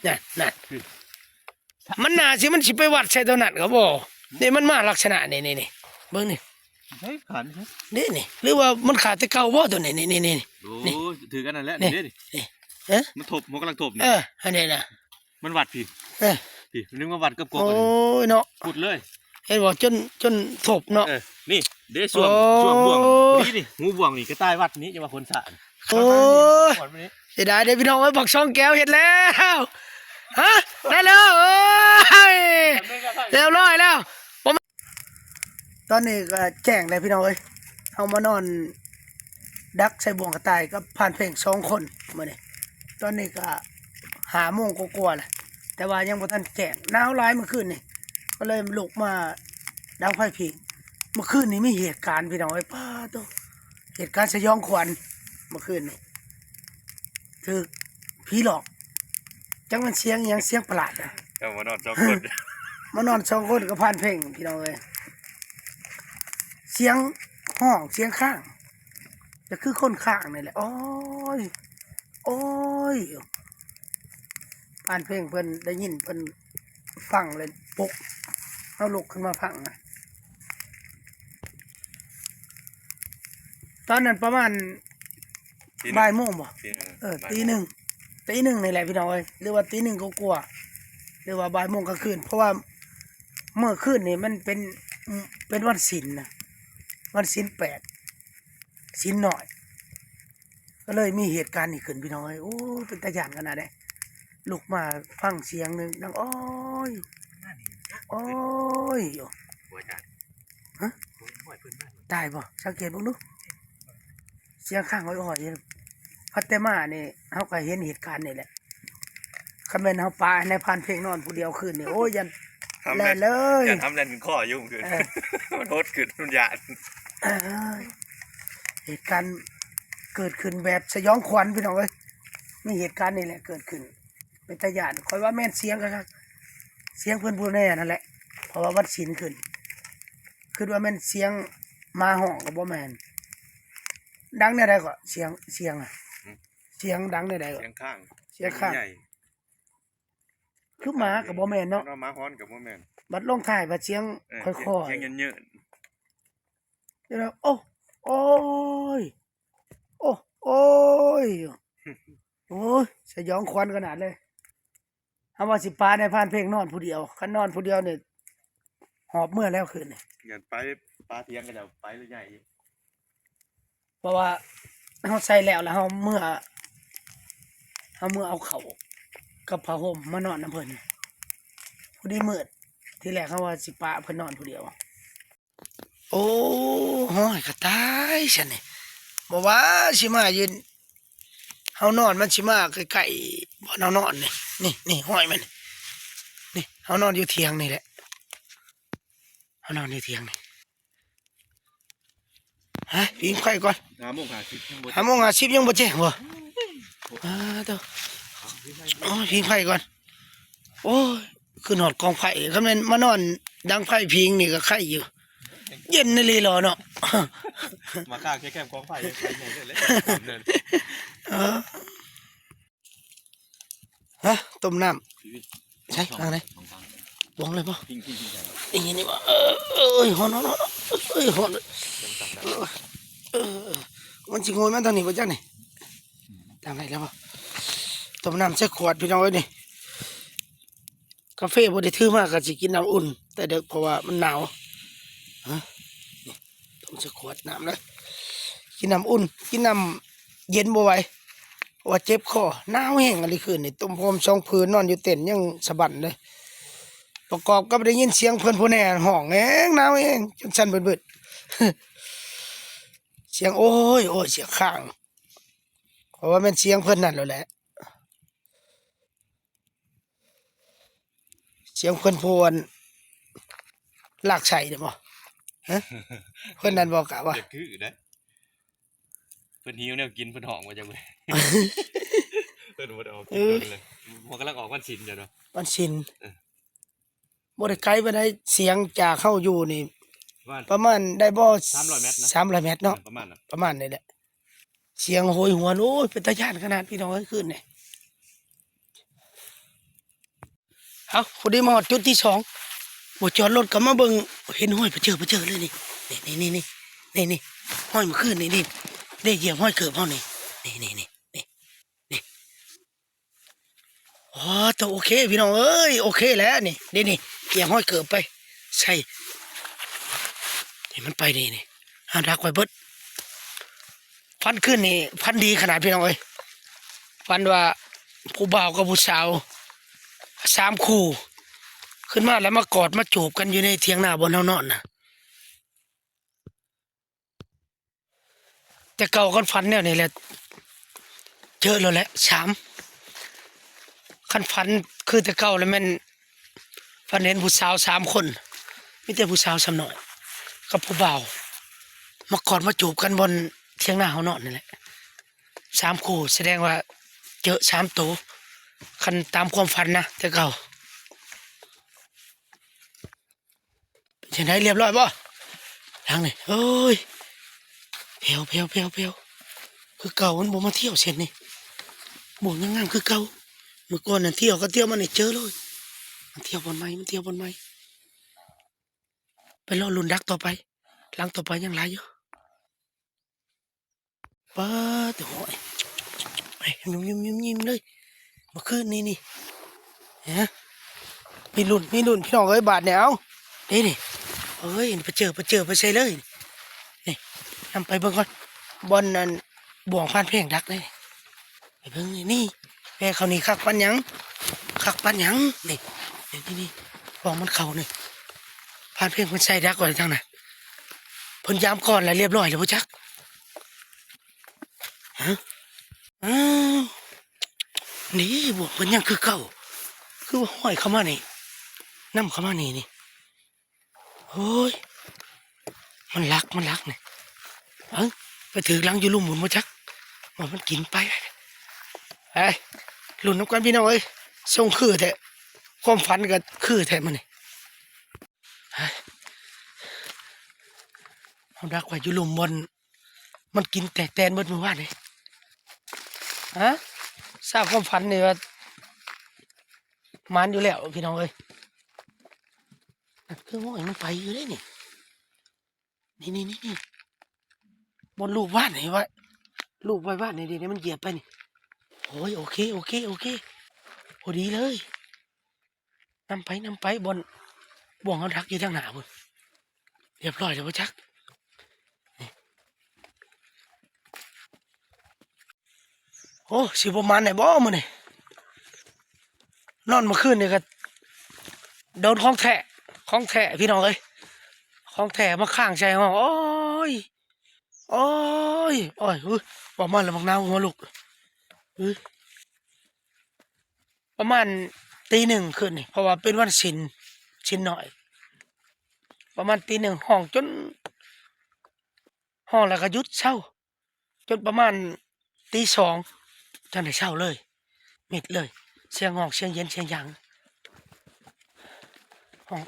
นั่นมันน่าสิมันสิไปวัดใส่เท่านั้นก็บ่นี่มันมาลักษณะนี่เบิ่งนี่ เฮ้ยขัน นี่หรือว่ามันขาดแต่เก่าบ่ตัวนี่ โอ้ถือกันนั่นแหละ นี่ นี่ดิ เอ๊ะ มันถบมันกำลังถบนี่ อันนี้นะ มันวัดพี่ พี่นึกว่าวัดกับกบ โอ้ยเนาะ พูดเลย เห็นบ่จนทบเนาะ นี่เด้ช่วงบ่วงนี่งูบ่วงนี่ก็ใต้วัดนี้จะมาคนสะ โอ้ยเสียดายเด้พี่น้องเอ้ยบักซองแก้วเห็นแล้วฮะได้แล้วโอ้ยเรียบร้อยแล้วตอนนี้ก็แจ้งเลยพี่น้องเอ้ยเอามานอนดักใส่บ่วงกระต่ายก็ผ่านเพลง2 คนมื้อนี้ตอนนี้ก็5 โมงกว่าๆแหละแต่ว่ายังบ่ทันแจ้งหนาวหลายเมื่อคืนนี่ก็เลยลุกมาดังไฟผิงเมื่อคืนนี้มีเหตุการณ์พี่น้องเอ้ยป้าโตเหตุการณ์สยองขวัญเมื่อคืนนี่ถือผีหลอกจังมันเสียงอิหยังเสียงประหลาดนะ เอามานอน2 คน มานอน2 คนก็ผ่านเพลงพี่น้องเอ้ยเสียงห้องเสียงข้างจะคือคนข้างนี่แหละโอ้ยผ่านเพลงเพิ่นได้ยินเพิ่นฟังเลยปลุกเอาลุกขึ้นมาฟังนะตอนนั้นประมาณบ่ายโมงบ่ตีหนึ่งนี่แหละพี่น้องเอ้ยหรือว่าตี 1ก็กลัวหรือว่าบ่ายโมงกลางคืนเพราะว่าเมื่อคืนนี่มันเป็นวันศีลนะวันศีล8ศีลน้อยก็เลยมีเหตุการณ์นี้ขึ้นพี่น้องเอ้ยโอ้เป็นตาย่านขนาดไหนลุกมาฟังเสียงนึงดังโอ้ยอยู่ หัวจาน ฮะตายบ่สังเกตเบิ่งดูเสียงข้างอ้อยๆพัตเตมานี่เฮาก็เห็นเหตุการณ์นี่แหละคันแม่นเฮาปาในพานเพลงนอนผู้เดียวคืนนี่โอ้ยยันแล่เลย อย่าทำแรงขึ้นข้อยุ่งขึ้นมันโทษขึ้นมันหยาด เหตุการณ์เกิดขึ้นแบบสยองขวัญพี่น้องเอ้ยมีเหตุการณ์นี่แหละเกิดขึ้นเป็นตาย่านคอยว่าแม่นเสียงก็ครับเสียงเพิ่นผู้แน่นั่นแหละเพราะว่าวัดศีลขึ้นคือว่าแม่นเสียงมาห้องก็บ่แม่นดังได้ใดก็เสียงอ่ะเสียงดังได้ใดก็ เสียงข้าง เสียงข้าง ใหญ่ คือหมาก็บ่แม่นเนาะ เรามาฮ้อนกับโมแมน บัดลงท้ายบัดเสียงค่อย เสียงเยอะ ๆเดี๋ยวโอ้ยโอ้ยสยองขวัญขนาดเลยเฮาว่าสิปาในพานเพลงนอนผู้เดียวคันนอนผู้เดียวนี่หอบเมื่อแล้วคืนนี่ อย่าไปปลาเทียงกันเดี๋ยวไปเลยใหญ่ เพราะว่าเฮาใส่แล้วเฮาเมื่อเอาเข้ากับผ้าห่มมานอนน้ำเพิ่นพอดีมืดทีแรกเขาว่าสิปาเพิ่นนอนผู้เดียวโอ้ห้อยก็ตายฉันนี่บ่ว่าสิมายืนเฮานอนมันสิมาใกล้ๆบ่เฮานอนนี่ห้อยมันนี่เฮานอนอยู่เถียงนี่แหละเฮานอนอยู่เถียงนี่ฮะพิงไฟก่อน 5 โมง 50 5 โมง 50ยังบ่แจ้งบ่เด้อโอ้ยพิงไฟก่อนโอ้ยคือหอดกองไฟคำนั้นมานอนดังไฟพิงนี่ก็ไข่อยู่เย็นนี่เลยเหรอเนาะ มาข้างแค่กองไฟใหญ่เลยฮะต้มน้ำใช่ทางไหนวงเลยป่ะอย่างนี้นี่ป่ะหอนหอนมันจิงโวยมันทางนี้ป่ะจ้านี่ทางไหนแล้วป่ะต้มน้ำใส่ขวดพี่น้องเอ้ยนี่กาแฟบ่ได้ถือมากก็สิกินน้ำอุ่นแต่เด็กเพราะว่ามันหนาวฮะนี่ต้มใส่ขวดน้ำเลยกินน้ำอุ่นกินน้ำเย็นบ่ไหวว่าเจ็บคอหนาวแห้งอะไรคืนนี่ต้มพรม2 ผืนนอนอยู่เต็นท์ยังสะบันเลยประกอบกับได้ยินเสียงเพิ่นผู้แน่ห้องแห้งหนาวแห้งจนสั่นเบิดเสียงโอ้ยเสียงข้างเพราะว่ามันเสียงเพิ่นนั่นแล้วแหละเสียงเพิ่นพวนลากไส้เด้อบ่ฮะเพิ่นนั่นบอกกะว่าคือได้เพิ่นหิวแนวกินเพิ่นห้องว่าจังได๋เพิ่นบ่ได้ออกกินเลยมันกำลังออกวันศีลจ้ะเนาะวันศีลบ่ได้ไกลบ่ได้เสียงจากเข้าอยู่นี่ประมาณได้บ่300 เมตรนะ300 เมตรเนาะประมาณนั้นประมาณนี้แหละเสียงโหยหวนโอ้ยเป็นตาย้านขนาดพี่น้องเอ้ยคืนนี่ เอาพอดีมาหอดจุดที่สองบจอดรถก็มาเบิ่งเห็นห้อยไปเจอเลยนี่นี่ห้อยมาขึ้นนี่ได้เหยียบห้อยเกิบห้องนี่อ๋อตัวโอเคพี่น้องเอ้ยโอเคแล้วนี่เหยียบห้อยเกิบไปใช่นี่มันไปนี่ห้ามรักไว้เบิดฟันขึ้นนี่ฟันดีขนาดพี่น้องเอ้ยฟันว่าผู้บ่าวกับผู้สาว3 คู่ขึ้นมาแล้วมากอดมาจูบกันอยู่ในเถียงนาบนเฮานอนนะแต่เก่ากันฟันเนี่ยนี่แหละเจอแล้วแหละ3คันฟันคือแต่เก่าแล้วแม่นฟันเห็นผู้สาว3 คนมีแต่ผู้สาวสำหน่อยกับผู้บ่าวมากอดมาจูบกันบนเถียงนาเฮานอนนี่แหละ3 คู่แสดงว่าเจอ3 ตัวคันตามความฝันนะแต่เก่าเห็นไหมเรียบร้อยป่ะทางนี่เอ้ยเพลวคือเก่ามันบ่มาเที่ยวเส้นนี่บ่ยังงามคือเก่าเมื่อก่อนน่ะเที่ยวก็เที่ยวมาเนี่ยเจอเลยมันเที่ยวบนไม้ไปรอลุ้นดักต่อไปหลังต่อไปยังหลายอยู่ป้าตัวโอ้ยไอ้ยิ้มเลยเมื่อคืนนี่ฮะมีลุ้นพี่น้องเอ้ยบาทเนี่ยเอานี่เอ้ยไปเจอไปใส่เลยนี่นำไปเบิ่งก่อนบอลนั่นบ่วงพันเพลงดักเลยไปเบิ่งนี่แม่เขานี่คักปันหยังนี่บอกมันเขานี่พันเพลงมันใส่ดักไว้ทางไหนเพิ่นยามก่อนแล้วเรียบร้อยแล้วพ่อจักฮะอ้าวนี่บ่วงเพิ่นยังคือเก่าคือว่าห้อยเข้ามานี่นำเข้ามานี่โอ้ยมันรักนี่ไปถือลังอยู่ลุ่มหมุนพ่อจักว่ามันกินไปไอ้หลุนน้ำกันพี่น้องเอ้ยส่งคือแท้ความฝันก็คือแท้มันนี่เอาดักไว้อยู่หลุมบนมันกินแตกแตนเบิดเมื่อวานเลยฮะทราบความฝันนี่ว่ามันอยู่แล้วพี่น้องเอ้ยคือว่ามันไปอยู่ได้นี่บนลูกว่านไหนวะลูกไว้ว่านนี่ดิมันเหยียบไปนี่โอ้ยโอเคพอดีเลยนำไปบนบ่วงเขาดักอยู่ทางหน้าบนเรียบร้อยแล้วพ่อจักโอ้สิประมาณไหนบ่มื้อนี่นอนเมื่อคืนนี่ก็โดนของแท้พี่น้องเอ้ยของแท้มาข้างใจห้องโอ้ยประมาณละมักนาวหัวลูกประมาณตี 1คืนนี่เพราะว่าเป็นวันศีลหน่อยประมาณตี 1ห้องจนห้องแล้วก็หยุดเช้าจนประมาณตี 2จังได้เช้าเลยมิดเลยเสียงห้องเสียงเย็นเสียงหยังห้อง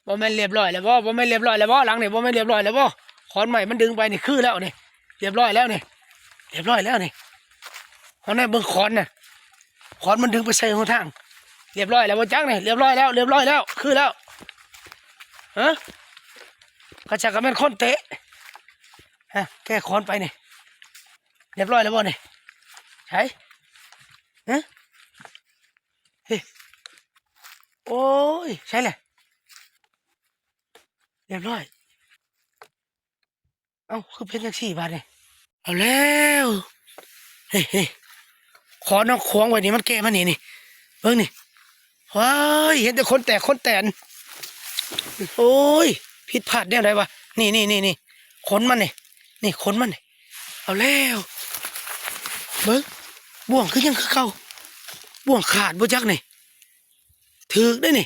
บ่แม่นเรียบร้อยแล้วบ่แม่นเรียบร้อยแล้วบ่หลังนี่บ่แม่นเรียบร้อยแล้วบ่ขอนใหม่มันดึงไปนี่คือแล้วนี่เรียบร้อยแล้วนี่เอาแน่เบิ่งขอนน่ะขอนมันดึงไปใส่หัวทางเรียบร้อยแล้วบ่จังนี่เรียบร้อยแล้วคือแล้วฮะก็จะก็แม่นคนเตะฮะแก้ขอนไปนี่เรียบร้อยแล้วบ่นี่ใช่ฮะเฮ้โอ้ยใช่เลยเรียบร้อยเอ้าคือเป็นจังซี่บาดนี่เอาแล้วเฮ้ขอน้องควงไว้นี่มันแก้มานี่เบิ่งนี่ว้ายเห็นแต่คนแตนโอ้ยผิดพลาดได้อะไรวะนี่ขนมันนี่ขนมันนี่เอาแล้วเบิ่งบ่วงคือยังคือเก่าบ่วงขาดบ่จักนี่ถึกได้นี่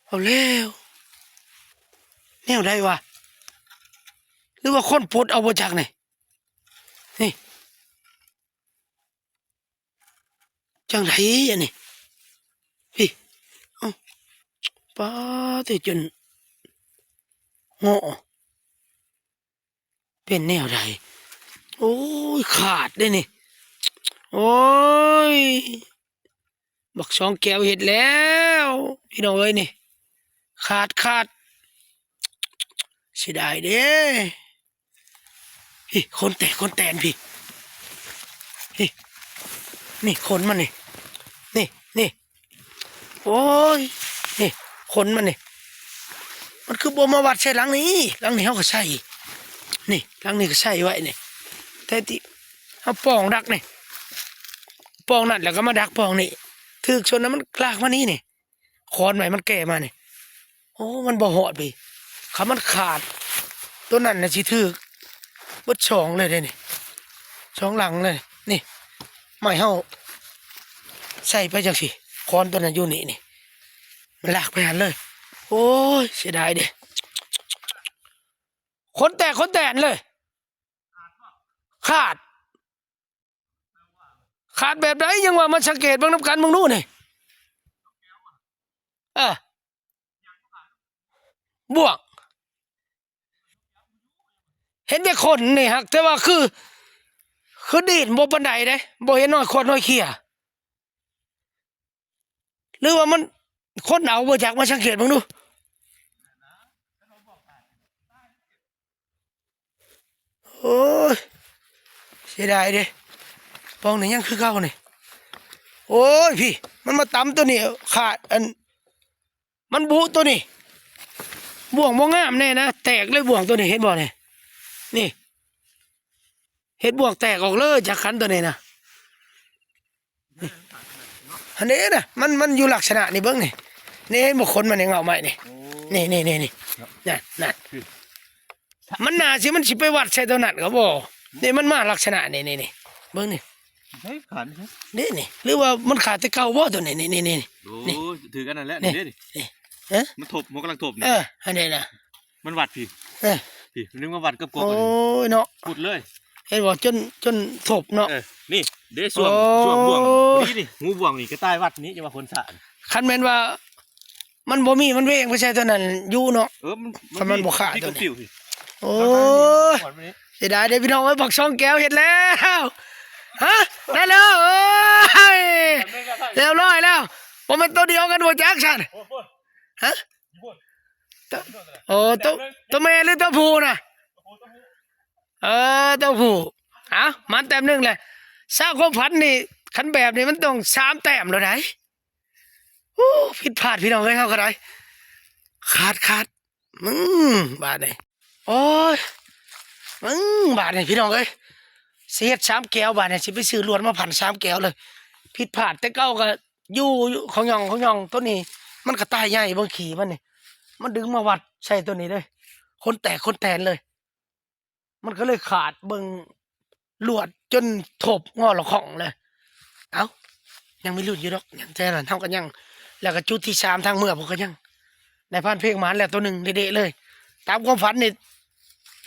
เอาแล้วแนวใดวะหรือว่าคนปลดเอาบ่จักนี่จังไรอันนี้พี่ป้าแต่จนงอเป็นแนวใดโอ้ยขาดได้นี่ โอ้ยบักสองแก้วเห็ดแล้วพี่น้องเอ้ยนี่ขาดเสียดายเด้พี่คนแตนพี่พี่นี่คนมันนี่โอ้ยนี่คนมันนี่มันคือบ่มาวัดใช่หลังนี้เขาก็ใช่นี่หลังนี้ก็ใช่ไว้นี่แต่ที่เอาปองดักนี่ปองนั่นแล้วก็มาดักปองนี่ถึกชนนั้นมันกลากมานี่นี่คอนใหม่มันแก่มานี่โอ้มันบ่หอดไปขามันขาดตัวนั้นน่ะสิถึกบดช่องเลยเด้นี่ช่องหลังเลยนี่ไม่เฮาใส่ไปจังสิคอนตัวนั้นอยู่นี่มันลากไปหันเลยโอ้ยเสียดายเด้คนแตนเลยขาดแบบไหนยังว่ามันสังเกตบางน้ำกันมึงนู่นนี่บ่วงเห็นแต่คนนี่ฮักแต่ว่าคือดีดบ่บันไดเด้บ่เห็นน้อยคนน้อยเขี้ยหรือว่ามันคนเอาบ่จากมาสังเกตมึงดูโอ้ยเสียดายเด้ปองนี่ยังคือเก่านี่โอ้ยพี่มันมาตำตัวนี้ขาดมันบุตัวนี้บ่วงบ่งามแน่นะแตกเลยบ่วงตัวนี้เห็นบ่เนี่ยนี่เห็ดบ่วงแตกออกเลยจากขันตัวนี้นะอันนี้นะมันอยู่ลักษณะนี่เบิ้งนี่เห็นบุคคลมันในเงาใหม่นี่นั่นมันน่าสิมันสิไปวัดใช่ตัวนั้นก็บ่นี่มันมาลักษณะนี่เบิ้งนี่ เฮ้ยขัน นี่หรือว่ามันขาดแต่เก่าบ่ตัวนี้นี่ โอ้ถือกันนั่นแหละนี่ดิมันถบมันกำลังถบนี่อันนี้นะมันวัดพี่พี่นึกว่าวัดกับกบ โอ้ยเนาะพูดเลยเห็นบ่จนถบเนาะนี่เด้ส่วงบ่วงนี่งูบ่วงนี่ก็ใต้วัดนี้จะมาคนสานคันแม่นว่ามันบ่มีมันเวงไปใช่ตัวนั้นอยู่เนาะมันบ่ขาดตัวนี้โอ้ยเสียดายเด้พี่น้องเอ้ยบักช่องแก้วเห็ดแล้วฮะได้แล้วเอ้ยเรียบร้อยแล้วบ่แม่นตัวเดียวกันบ่จักซั่นฮะโอ้ตัวแม่หรือตัวผู้น่ะตัวผู้มันแต้มหนึ่งเลยสร้างความฝันนี่ขันแบบนี้มันต้อง3 แต้มแล้วไหนผิดพลาดพี่น้องเอ้ยเขาก็ได้ขาดบาทนี่โอ้ยบาทนี่พี่น้องเอ้ยเสียด3 แก้วบาทนี่สิไปซื้อลวดมาพัน3 แก้วเลยผิดพลาดแต่เก้าก็อยู่ของยองตัวนี้มันก็ตายใหญ่บางขี่มันนี่มันดึงมาวัดใช่ตัวนี้เลยคนแตนเลยมันก็เลยขาดเบิ่งลวดจนถบงอหลอกของเลยยังไม่หลุดอยู่หรอกยังแต่ละเท่ากันยังแล้วก็จุดที่3ทางเมื่อผมก็ยังในพันเพลงหมานแล้วตัวหนึ่งเด็ดๆเลยตามความฝันนี่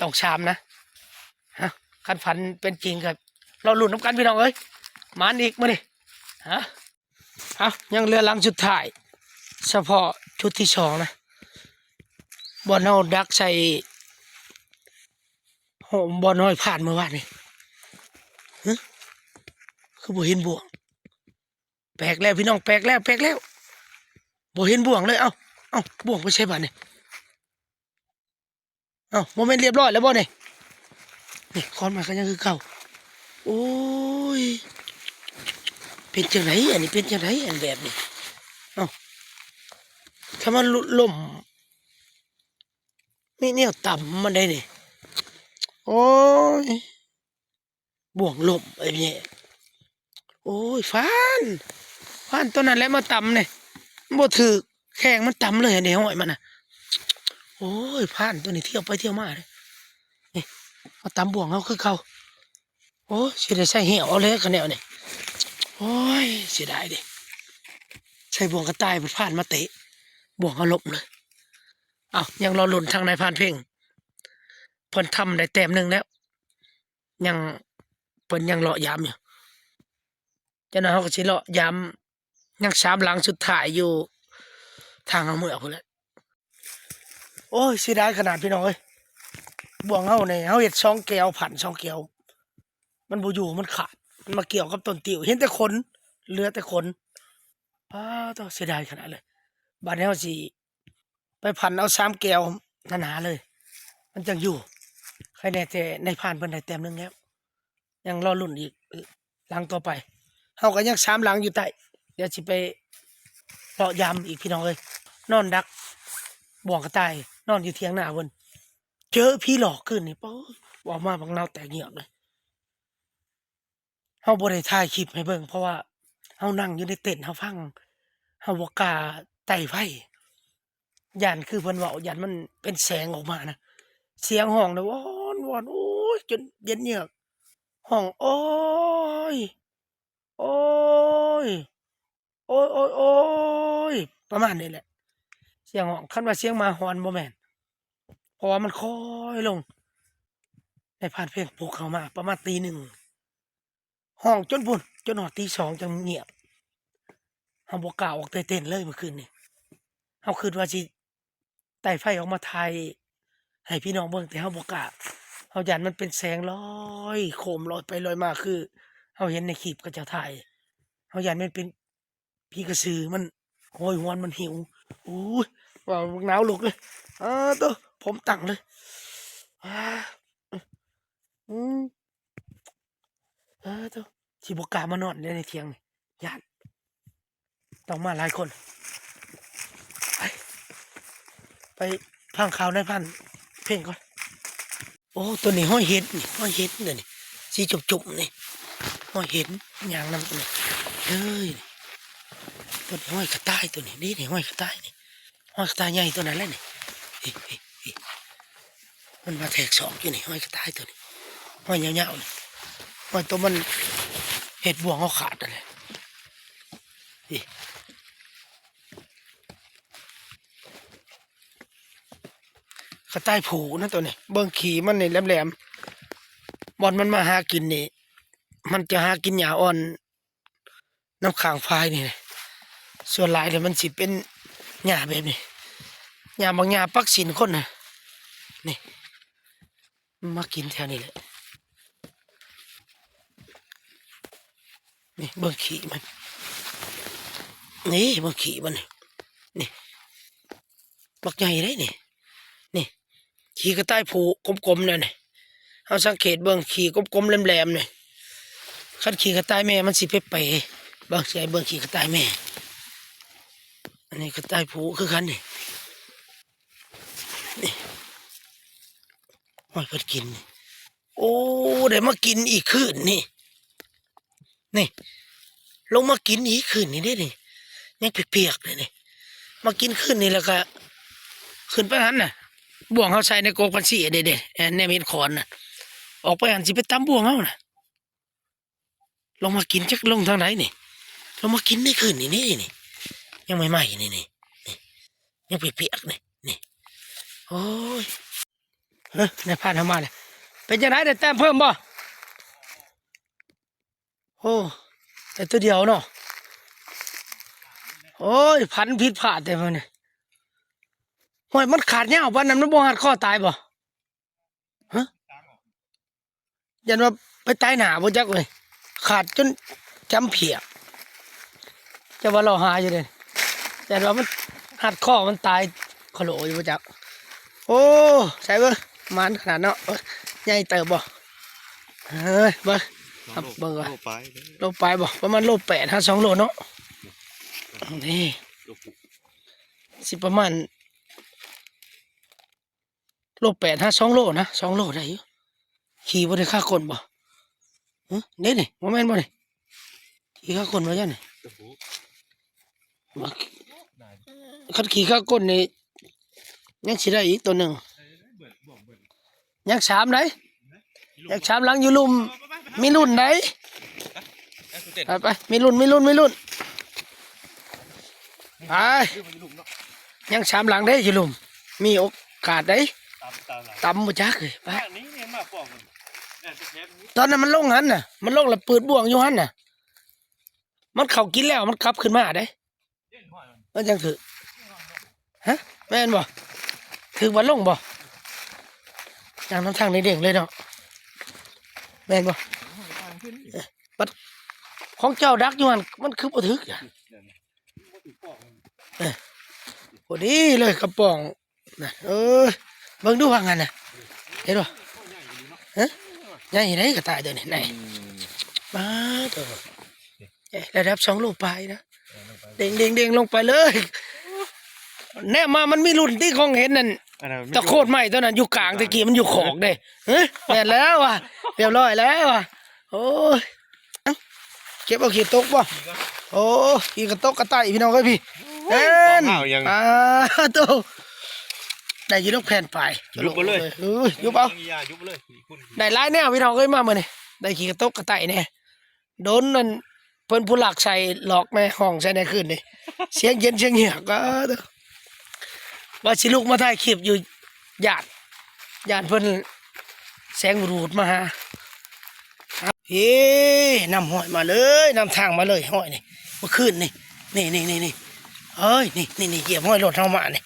ต้อง3นะคันฝันเป็นจริงครับเราหลุดน้ำกันพี่น้องเอ้ยหมานอีกมาดิยังเรือลังสุดท้ายเฉพาะชุดที่2นะบอลเอาดักใส่โหมบอลน้อยผ่านเมื่อวานนี่คือบ่เห็นบ่วงแปลกแล้วพี่น้องแปลกแล้วบ่เห็นบ่วงเลยเอ้าบ่วงไปใช่บ้านนี่โมเมนต์เรียบร้อยแล้วบ่นี่คอนมาก็ยังคือเก่าโอ้ยเป็นจังไหนอันนี้เป็นจังไหนอันแบบนี้ถ้ามันล่มไม่เนี่ยต่ำมันได้นี่โอ้ยบ่วงล่มไอ้เนี่ยโอ้ยฟานตัวนั้นแหละมาต่ำเนี่ยบ่ถือแข้งมันต่ำเลยในห้อยมันน่ะโอ้ยฟานตัวนี้เที่ยวไปเที่ยวมาเลยนี่มาต่ำบ่วงเขาคือเขาโอ้ยเสียดายใส่เหี่ยวเอาเลยกันแนวนี่โอ้ยเสียดายดิใส่บ่วงกระต่ายมันผ่านมาเตะบ่วงเขาลบเลยยังรอหล่นทางนายพานเพ่งเพิ่นทำได้แต้มหนึ่งแล้วยังเพิ่นยังเลาะยามอยู่เจ้าหน้าเขาก็สิเลาะยามยัง3 หลังสุดท้ายอยู่ทางเอาเมื่อพุ่นแหละโอ้ยเสียดายขนาดพี่น้องเอ้ยบ่วงเฮาเนี่ยเฮาเฮ็ด2 แก้วผ่าน2 แก้วมันบ่อยู่มันขาด มันมาเกี่ยวกับต้นติ๋วเห็นแต่ขนเหลือแต่ขนต้องเสียดายขนาดเลยบาดนี้เอาสิไปพันเอา3แก้วหนาๆเลย มันจังอยู่ใครแน่แต่ในผ่านเพิ่นได้แต้มหนึงแล้วยังรอลุ้นอีกหลังต่อไปเฮาก็ยัง3หลังอยู่ใต้เดี๋ยวสิไปเลาะยามอีกพี่น้องเอ้ยนอนดักบ่วงกระต่ายนอนอยู่เถียงหน้าเพิ่นเจอพี่หลอกขึ้นนี่ป๊บอกมาบักนาวแตกเงียบเลยเฮาบ่ได้ถ่ายคลิปให้เบิ่งเพราะว่าเฮานั่งอยู่ในเต็นท์เฮาฟังเฮาบ่กล้าไต่ไฟย่านคือเพิ่นเว้าย่านมันเป็นแสงออกมานะเสียงห้องนะวอนวอนโอ้ยจนเย็นเยือกห้องโอ้ยโอ้ยโอ้ยโอ้ยโอ้ยประมาณนี้แหละเสียงห้องคันว่าเสียงหมาหอนบ่แม่นเพราะว่ามันค่อยลงในผ่านเพลงปลุกเข้ามาประมาณตีหนึ่งห้องจนพุ่นจนฮอดตีสองจังเงียบเฮาบ่กล้าออกแต่เต้นเลยเมื่อคืนนี้เฮาคิดว่าสิไต่ไฟออกมาถ่ายให้พี่น้องเบิ่งแต่เฮาบ่กล้าเฮาย้านมันเป็นแสงลอยโคมลอยไปลอยมาคือเฮาเห็นในคลิปเขาเจ้าถ่ายเฮาย้านมันเป็นผีกระสือมันโหยหวนมันหิวอู้ยว่าหนาวลุกเลยตัวผมตั้งเลยอาอืมตัวสิบ่กล้ามานอนเลยในเถียงนี่ย้านต้องมาหลายคนไปฟังข่าวในพันเพลงก่อนโอ้ตัวนี้ห้อยเห็ดนี่ห้อยเห็ดเนี่ยนี่สีจุ่มๆนี่ห้อยเห็ดอย่างนั้นตัวนี้เฮ้ยตัวนี้ห้อยกระต่ายตัวนี้นี่ห้อยกระต่ายนี่ห้อยกระต่ายใหญ่ตัวนั้นแหละนี่มันมาแทกศอกอยู่นี่ห้อยกระต่ายตัวนี้ห้อยยาวๆนี่ห้อยตัวมันเห็ดบ่วงเขาขาดอะไรกระต่ายผูนะตัวนี้เบิ่งขี่มันนี่แหลมๆบอลมันมาหากินนี่มันจะหากินหญ้าอ่อนน้ำค้างไฟนี่ส่วนหลายเดี๋ยวมันสิเป็นหญ้าแบบนี้หญ้าบางหญ้าปักสินคนน่ะนี่มากินแถวนี้แหละนี่เบิ่งขี่มันนี่เบิ่งขี่มันนี่บักใหญ่เลยนี่ขี่กระต่ายผูกลมๆเนี่ยนี่เอาสังเกตเบิ่งขี่กลมๆแหลมๆเนี่ยคันขี่กระต่ายแม่มันสิเป๊ะๆบางสิให้เบิ่งขี่กระต่ายแม่อันนี้กระต่ายผูคือกันนี่ห้อยเพิ่นกินนี่โอ้ได้มากินอีกคืนนี่ลงมากินอีกคืนนี่ได้นี่ยังเปียกๆเลยนี่มากินคืนนี่แล้วก็ขึ้นไปหันน่ะบ่วงเขาใส่ในโกกันสิเด็ดๆแนมเห็นขอนน่ะออกไปหันสิไปตำบ่วงเขาน่ะลงมากินจักลงทางไหนนี่ลงมากินในคืนนี่ยังไม่ไหม้นี่ยังเปียกๆนี่โอ้ยในผ่านทำมาเลยเป็นยังไงได้แต้มเพิ่มบ่โอ้แต่ตัวเดียวเนาะโอ้ยพันผิดพลาดแต่มันเนี่ยห้ยมันขาดเงาวันนั้นมันบ่หัดข้อตายบ่ฮะยันว่าไปตายหนาบ่จักเลยขาดจนจำเพียกจะว่าเราหาอยู่เลยยันว่ามันหัดข้อมันตายขโหลอยู่บ่จักโอ้ใช่เบิ่งมันขนาดเนาะใหญ่เติบบ่เฮ้ยเบิ่งเบิ่งก่อนโลไปบ่ประมาณโล8 2โลเนาะนี่สิประมาณโล8 2โลนะ2โลได้อยู่ขี่บ่ได้ฆ่าคนบ่นี่บ่แม่นบ่นี่ขี่ฆ่าคนบ่ยันนี่คันขี่ฆ่าคนนี่ยังสิได้อีกตัวหนึ่งยัง3ได้ยัง3หลังอยู่ลุมมีรุ่นไหนไปมีรุ่นไปยัง3หลังได้อยู่ลุมมีโอกาสได้ตำบ่จักเลยไปตอนนั้นมันลงหันน่ะมันลงแล้วเปิดบ่วงอยู่หันน่ะมันเข้ากินแล้วมันกลับขึ้นมาได้มันจังถือฮะแม่นบ่ถือว่าลงบ่อย่างน้ำทางในเด้งเลยเนาะแม่นบ่ปัด ของเจ้าดักอยู่หั่นมันคือบ่ถึกอ่ะพอดีเลยกระป๋องน่ะเบิ่งดูว่างั้นน่ะเห็นบ่ฮะใหญ่ไหนกระต่ายตัวนี้ไหนมาตัวระดับ2 โลปลายนะเด้งลงไปเลยแน่มามันมีรุ่นที่ของเห็นนั่นตะโคตรใหม่ตัวนั้นอยู่กลางตะกี้มันอยู่ขอกเด้แม่นแล้วว่ะเรียบร้อยแล้วว่ะโอ้ยเก็บเอาขี้ตกบ่โอ้ขี้กระตกกระต่ายพี่น้องเอ้ยพี่เอ็นโตได้ยินนกแผ่นไปยุบไปเลยยุบเอาได้หลายแนวพี่น้องเอ้ยมามื้อนี้ได้ขี้กระตกกระต่ายแน่โดนนั่นเพิ่นผู้หลักใส่หลอกในห้องใส่ในคืนนี่เสียงเย็นเสียงเหียก็ว่าสิลูกมาถ่ายคลิปอยู่ญาติเพิ่นแสงรูดมาหาเฮ้นำห้อยมาเลยนำทางมาเลยห้อยนี่เมื่อคืนนี่เอ้ยนี่เหยียบห้อยรถเฮามานี่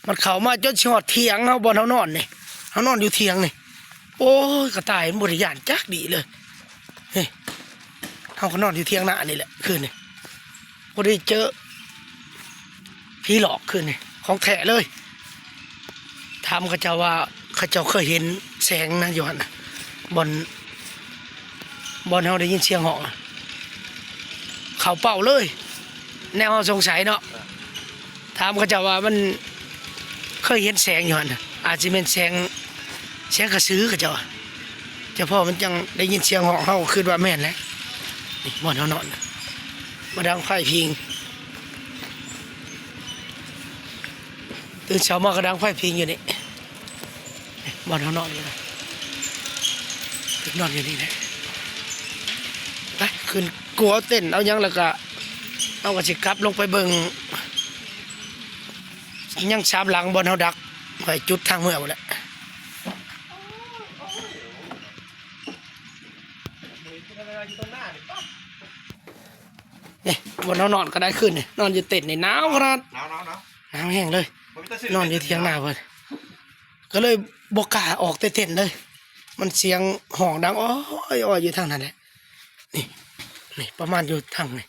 มันเข้ามาจนสิฮอดเถียงเฮาบ่เฮานอนนี่เฮานอนอยู่เถียงนี่โอ้ยกระต่ายมันบ่ได้ย่านจักดีเลยเฮ้ยเฮาก็นอนอยู่เถียงหน้านี่แหละคืนนี่บ่ได้เจอผีหลอกคืนนี่ของแท้เลยถามเขาเจ้าว่าเขาเจ้าเคยเห็นแสงนะอยู่หั่นน่ะบนเฮาได้ยินเสียงเหาะเขาเป่าเลยแนวเฮาสงสัยเนาะถามเขาเจ้าว่ามันเคยเห็นแสงอยู่หั่นน่ะอาจสิเป็นแสงกระสือเขาเจ้าเฉพาะมันจังได้ยินเสียงเหาะเฮาคิดว่าแม่นแล้วนี่บ่อนเฮานอนมาดังไฟพิงตื่นเช้ามากระดังไฟพิงอยู่นี่บ่อนเฮานอนอยู่นะนอนอยู่นี่นะไปขึ้นกลัวเต้นเอายังแล้วก็เอากระสิกลับลงไปเบิ่งยัง3 หลังบ่อนเฮาดักไว้จุดทางเมื่อหมดแล้วนี่บ่อนเฮานอนก็ได้ขึ้นนี่นอนอยู่เต็นท์นี่หนาวขนาดหนาวแห้งเลยนอนอยู่เถียงหน้าเพิ่นก็เลยบ่กล้าออกแต่เต็นท์เลยมันเสียงห้องดังอ้อยอยู่ทางนั้นแหละนี่ประมาณอยู่ทางนี่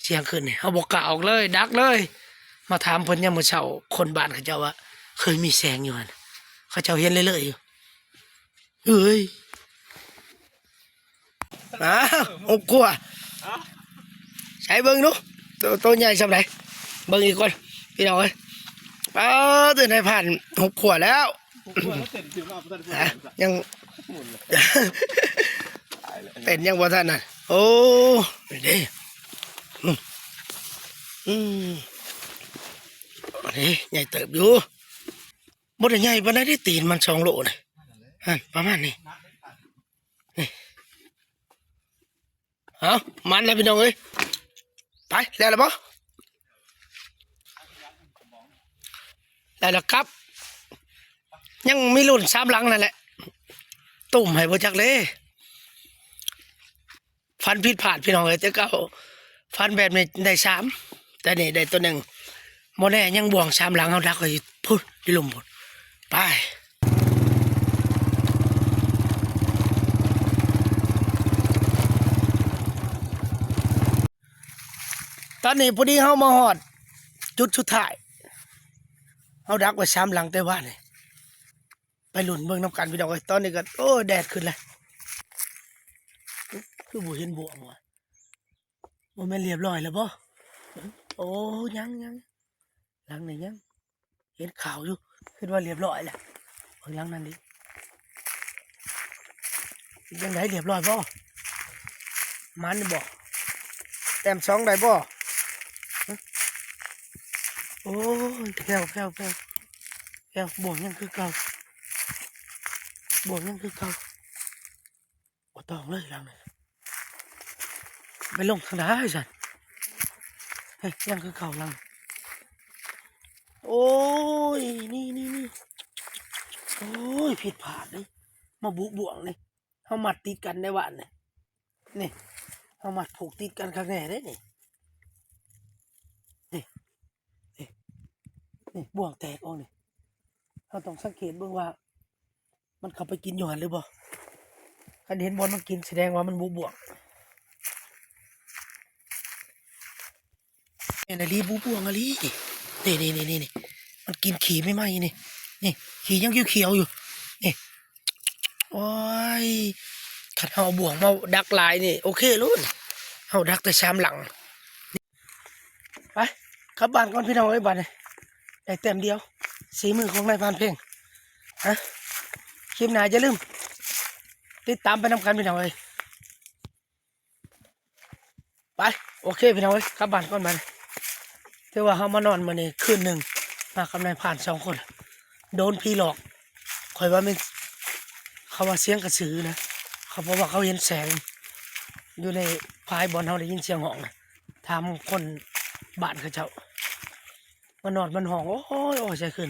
เสียงขึ้นนี่เอาบ่กล้าออกเลยดักเลยมาถามเพิ่นยามมื้อเช้าคนบ้านเขาเจ้าว่าเคยมีแสงอยู่หั่นเขาเจ้าเห็นเรื่อยๆอยู่เอ้ยอบกลัวใช้เบิ่งดูตัวใหญ่ซำใดเบิ่งอีกคนพี่น้องเอ้ยตื่นให้ผ่าน6 ขวบแล้วยังเป็นยังบ่ทันน่ะโอ้เด้นี่ใหญ่เติบอยู่บ่ได้ใหญ่ปานใดได้ตีนมัน2 โลน่ะประมาณนี้เอามันแล้วพี่น้องเอ้ยไปแล้วล่ะบ่แล้วครับยังมีรุ่น3 หลังนั่นแหละตุ่มให้บ่จักเลยฟันผิดพลาดพี่น้องเอ้ยแต่เก่าฟันแบบนี้ได้3แต่นี่ได้ตัวหนึ่งบ่แน่ยังบ่วง3 หลังเฮาดักไว้พุ่นอยู่ลุมพุ่นไปตอนนี้พอดีเฮามาฮอดจุดสุดท้ายเฮาดักไว้3 หลังแต่ว่านี่ไปลุ้นเบิ่งน้ำกันพี่น้องเอ้ยตอนนี้ก็โอ้แดดขึ้นแล้วคือบ่เห็นบ่วงว่ะบ่แม่นเรียบร้อยแล้วบ่โอ้ยังหลังนี่ยังเห็นข่าวอยู่คิดว่าเรียบร้อยแล้วเบิ่งหลังนั้นดิยังไงเรียบร้อยบ่มันบ่แต้ม2ได้บ่โอ้ยแผ่วบ่วงยังคือเก่าบ่ต้องเลยหลังนี่ไปลงทางไหนสันเฮ้ยยังคือเก่าหลังโอ้ยนี่โอ้ยผิดพลาดเลยมาบ่วงนี่เขามัดติดกันในวันนี่เขามัดผูกติดกันข้างในได้นี่บ่วงแตกออกนี่เราต้องสังเกตเบิ่งว่ามันเข้าไปกินอยู่หันหรือเปล่าคันเห็นบอลมันกินแสดงว่ามันบ่วง อะไรลีบูบวงอะไรนี่มันกินขี่ไม่ไหมนี่ขี่ยังเขียวๆอยู่นี่โอ้ยถ้าเอาบ่วงมาดักลายนี่โอเคลุ้นเอาดักแต่ชามหลังไปกลับบ้านก่อนพี่น้องไอ้บ้านเลยได้เต็มเดียวสีมือของนายพานเพ่งฮะคลิปหน้าอย่าลืมติดตามไปนำกันพี่น้องเอ้ยไปโอเคพี่น้องเอ้ยกลับบ้านก่อนบ้านถือว่าเขามานอนมานี่คืนหนึ่งมากับนายผ่าน2 คนโดนพี่หลอกคอยว่ามันเขาว่าเสียงกระสือนะเขาบอกว่าเขาเห็นแสงอยู่ในพายบอลเขาได้ยินเสียงห้องนะทำคนบ้านเขาเจ้ามานอนมันห้องโอ้ยโอ้ยใจขึ้น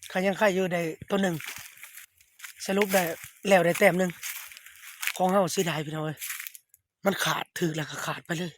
ใครยังใครอยู่ได้ตัวหนึ่งสรุปได้แล้วได้แต้มหนึ่งของเขาเสียดายพี่น้องเอ้ยมันขาดถือแล้วก็ขาดไปเลย